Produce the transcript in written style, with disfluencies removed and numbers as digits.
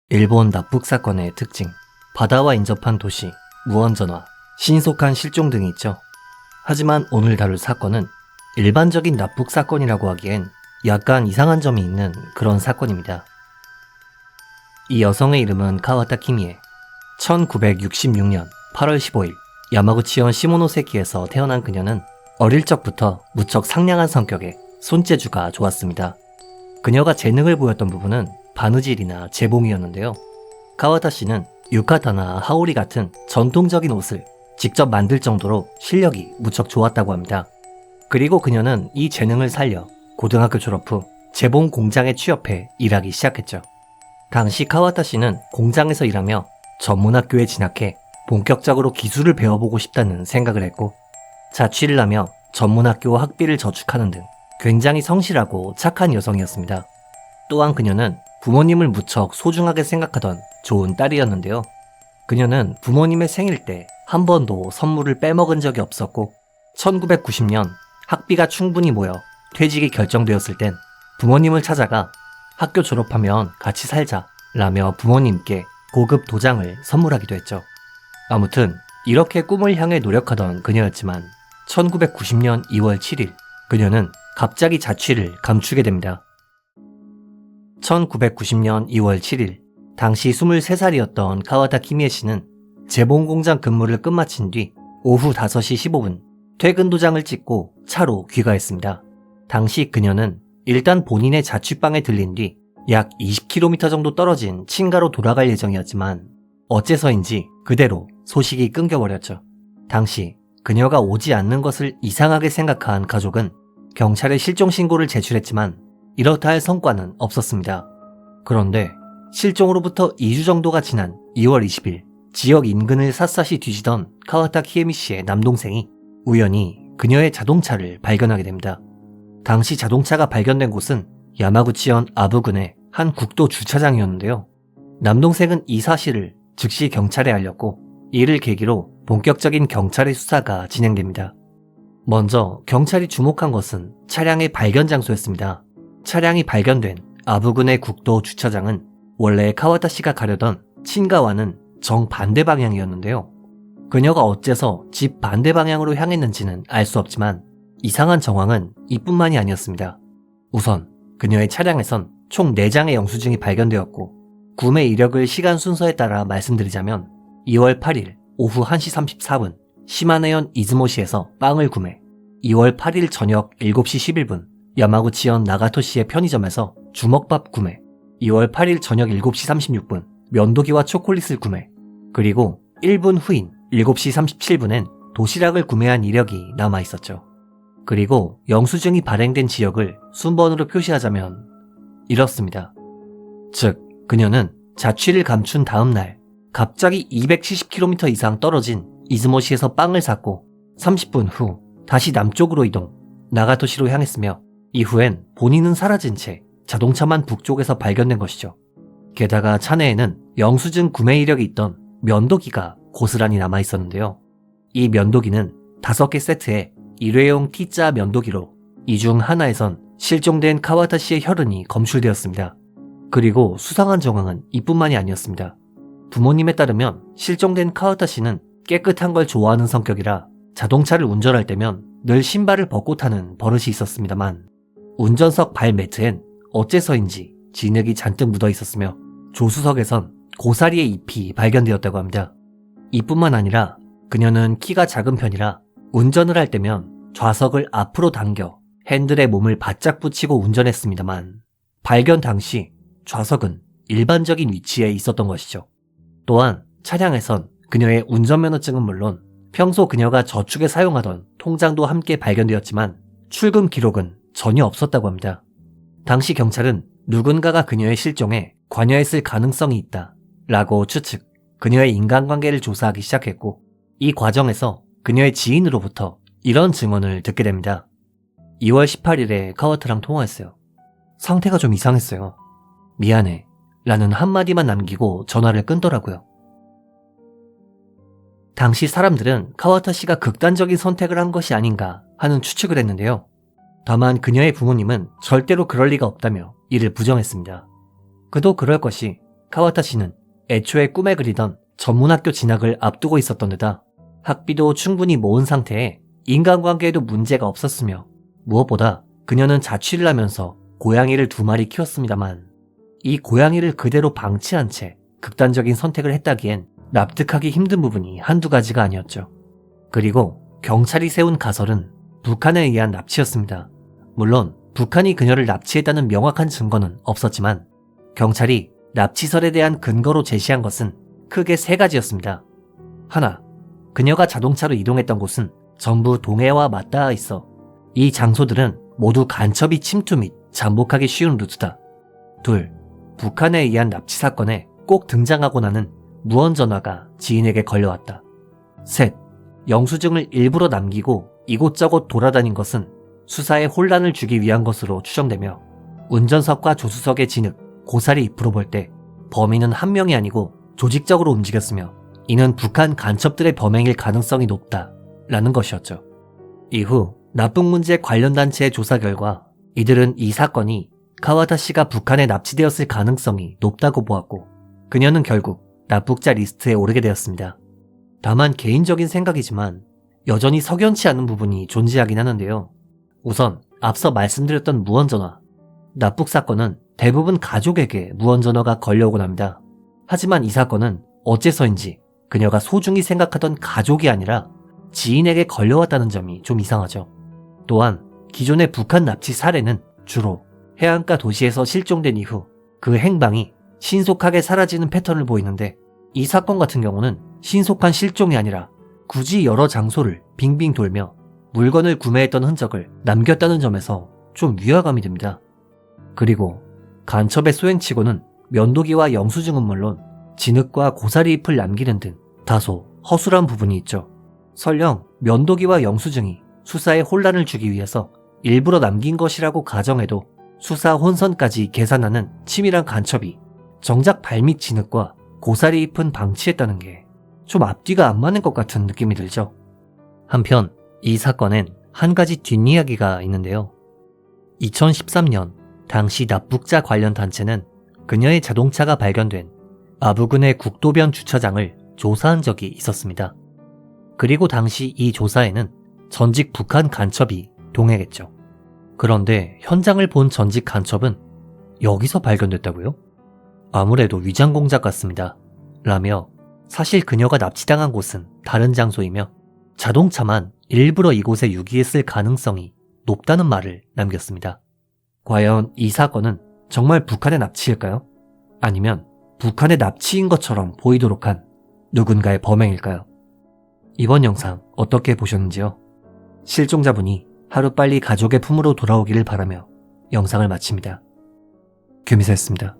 일본 납북 사건의 특징, 바다와 인접한 도시, 무언전화, 신속한 실종 등이 있죠. 하지만 오늘 다룰 사건은 일반적인 납북 사건이라고 하기엔 약간 이상한 점이 있는 그런 사건입니다. 이 여성의 이름은 카와타 키미에. 1966년 8월 15일 야마구치현 시모노세키에서 태어난 그녀는 어릴 적부터 무척 상냥한 성격에 손재주가 좋았습니다. 그녀가 재능을 보였던 부분은 바느질이나 재봉이었는데요. 카와타 씨는 유카타나 하오리 같은 전통적인 옷을 직접 만들 정도로 실력이 무척 좋았다고 합니다. 그리고 그녀는 이 재능을 살려 고등학교 졸업 후 재봉 공장에 취업해 일하기 시작했죠. 당시 카와타 씨는 공장에서 일하며 전문학교에 진학해 본격적으로 기술을 배워보고 싶다는 생각을 했고, 자취를 하며 전문학교 학비를 저축하는 등 굉장히 성실하고 착한 여성이었습니다. 또한 그녀는 부모님을 무척 소중하게 생각하던 좋은 딸이었는데요. 그녀는 부모님의 생일 때 한 번도 선물을 빼먹은 적이 없었고, 1990년 학비가 충분히 모여 퇴직이 결정되었을 땐 부모님을 찾아가 학교 졸업하면 같이 살자 라며 부모님께 고급 도장을 선물하기도 했죠. 아무튼 이렇게 꿈을 향해 노력하던 그녀였지만 1990년 2월 7일 그녀는 갑자기 자취를 감추게 됩니다. 1990년 2월 7일 당시 23살이었던 카와타 키미에 씨는 재봉 공장 근무를 끝마친 뒤 오후 5시 15분 퇴근 도장을 찍고 차로 귀가했습니다. 당시 그녀는 일단 본인의 자취방에 들린 뒤 약 20km 정도 떨어진 친가로 돌아갈 예정이었지만 어째서인지 그대로 소식이 끊겨버렸죠. 당시 그녀가 오지 않는 것을 이상하게 생각한 가족은 경찰에 실종 신고를 제출했지만 이렇다 할 성과는 없었습니다. 그런데 실종으로부터 2주 정도가 지난 2월 20일 지역 인근을 샅샅이 뒤지던 카와타 키에미 씨의 남동생이 우연히 그녀의 자동차를 발견하게 됩니다. 당시 자동차가 발견된 곳은 야마구치현 아부군의 한 국도 주차장이었는데요. 남동생은 이 사실을 즉시 경찰에 알렸고 이를 계기로 본격적인 경찰의 수사가 진행됩니다. 먼저 경찰이 주목한 것은 차량의 발견 장소였습니다. 차량이 발견된 아부군의 국도 주차장은 원래 카와타 씨가 가려던 친가와는 정반대 방향이었는데요. 그녀가 어째서 집 반대 방향으로 향했는지는 알 수 없지만 이상한 정황은 이뿐만이 아니었습니다. 우선 그녀의 차량에선 총 4장의 영수증이 발견되었고, 구매 이력을 시간 순서에 따라 말씀드리자면 2월 8일 오후 1시 34분 시마네현 이즈모시에서 빵을 구매, 2월 8일 저녁 7시 11분 야마구치현 나가토시의 편의점에서 주먹밥 구매, 2월 8일 저녁 7시 36분 면도기와 초콜릿을 구매, 그리고 1분 후인 7시 37분엔 도시락을 구매한 이력이 남아있었죠. 그리고 영수증이 발행된 지역을 순번으로 표시하자면 이렇습니다. 즉, 그녀는 자취를 감춘 다음 날 갑자기 270km 이상 떨어진 이즈모시에서 빵을 샀고 30분 후 다시 남쪽으로 이동, 나가토시로 향했으며 이후엔 본인은 사라진 채 자동차만 북쪽에서 발견된 것이죠. 게다가 차내에는 영수증 구매 이력이 있던 면도기가 고스란히 남아있었는데요. 이 면도기는 5개 세트에 일회용 T자 면도기로 이 중 하나에선 실종된 카와타 씨의 혈흔이 검출되었습니다. 그리고 수상한 정황은 이뿐만이 아니었습니다. 부모님에 따르면 실종된 카와타 씨는 깨끗한 걸 좋아하는 성격이라 자동차를 운전할 때면 늘 신발을 벗고 타는 버릇이 있었습니다만 운전석 발 매트엔 어째서인지 진흙이 잔뜩 묻어 있었으며 조수석에선 고사리의 잎이 발견되었다고 합니다. 이뿐만 아니라 그녀는 키가 작은 편이라 운전을 할 때면 좌석을 앞으로 당겨 핸들에 몸을 바짝 붙이고 운전했습니다만 발견 당시 좌석은 일반적인 위치에 있었던 것이죠. 또한 차량에선 그녀의 운전면허증은 물론 평소 그녀가 저축에 사용하던 통장도 함께 발견되었지만 출금 기록은 전혀 없었다고 합니다. 당시 경찰은 누군가가 그녀의 실종에 관여했을 가능성이 있다 라고 추측, 그녀의 인간관계를 조사하기 시작했고 이 과정에서 그녀의 지인으로부터 이런 증언을 듣게 됩니다. 2월 18일에 카와타랑 통화했어요. 상태가 좀 이상했어요. 미안해 라는 한마디만 남기고 전화를 끊더라고요. 당시 사람들은 카와타 씨가 극단적인 선택을 한 것이 아닌가 하는 추측을 했는데요. 다만 그녀의 부모님은 절대로 그럴 리가 없다며 이를 부정했습니다. 그도 그럴 것이 카와타 씨는 애초에 꿈에 그리던 전문학교 진학을 앞두고 있었던 데다 학비도 충분히 모은 상태에 인간관계에도 문제가 없었으며 무엇보다 그녀는 자취를 하면서 고양이를 2마리 키웠습니다만 이 고양이를 그대로 방치한 채 극단적인 선택을 했다기엔 납득하기 힘든 부분이 한두 가지가 아니었죠. 그리고 경찰이 세운 가설은 북한에 의한 납치였습니다. 물론 북한이 그녀를 납치했다는 명확한 증거는 없었지만 경찰이 납치설에 대한 근거로 제시한 것은 크게 3가지였습니다. 하나, 그녀가 자동차로 이동했던 곳은 전부 동해와 맞닿아 있어 이 장소들은 모두 간첩이 침투 및 잠복하기 쉬운 루트다. 둘, 북한에 의한 납치 사건에 꼭 등장하고 나는 무언전화가 지인에게 걸려왔다. 셋, 영수증을 일부러 남기고 이곳저곳 돌아다닌 것은 수사에 혼란을 주기 위한 것으로 추정되며 운전석과 조수석의 진흙, 고사리 잎으로 볼 때 범인은 한 명이 아니고 조직적으로 움직였으며 이는 북한 간첩들의 범행일 가능성이 높다라는 것이었죠. 이후 납북문제 관련 단체의 조사 결과 이들은 이 사건이 카와타 씨가 북한에 납치되었을 가능성이 높다고 보았고 그녀는 결국 납북자 리스트에 오르게 되었습니다. 다만 개인적인 생각이지만 여전히 석연치 않은 부분이 존재하긴 하는데요. 우선 앞서 말씀드렸던 무언전화. 납북 사건은 대부분 가족에게 무언전화가 걸려오곤 합니다. 하지만 이 사건은 어째서인지 그녀가 소중히 생각하던 가족이 아니라 지인에게 걸려왔다는 점이 좀 이상하죠. 또한 기존의 북한 납치 사례는 주로 해안가 도시에서 실종된 이후 그 행방이 신속하게 사라지는 패턴을 보이는데 이 사건 같은 경우는 신속한 실종이 아니라 굳이 여러 장소를 빙빙 돌며 물건을 구매했던 흔적을 남겼다는 점에서 좀 위화감이 듭니다. 그리고 간첩의 소행치고는 면도기와 영수증은 물론 진흙과 고사리 잎을 남기는 등 다소 허술한 부분이 있죠. 설령 면도기와 영수증이 수사에 혼란을 주기 위해서 일부러 남긴 것이라고 가정해도 수사 혼선까지 계산하는 치밀한 간첩이 정작 발밑 진흙과 고사리 잎은 방치했다는 게 좀 앞뒤가 안 맞는 것 같은 느낌이 들죠. 한편 이 사건엔 한 가지 뒷이야기가 있는데요. 2013년 당시 납북자 관련 단체는 그녀의 자동차가 발견된 아부근의 국도변 주차장을 조사한 적이 있었습니다. 그리고 당시 이 조사에는 전직 북한 간첩이 동행했죠. 그런데 현장을 본 전직 간첩은 여기서 발견됐다고요? 아무래도 위장 공작 같습니다. 라며 사실 그녀가 납치당한 곳은 다른 장소이며 자동차만 일부러 이곳에 유기했을 가능성이 높다는 말을 남겼습니다. 과연 이 사건은 정말 북한의 납치일까요? 아니면 북한의 납치인 것처럼 보이도록 한 누군가의 범행일까요? 이번 영상 어떻게 보셨는지요? 실종자분이 하루빨리 가족의 품으로 돌아오기를 바라며 영상을 마칩니다. 규미사였습니다.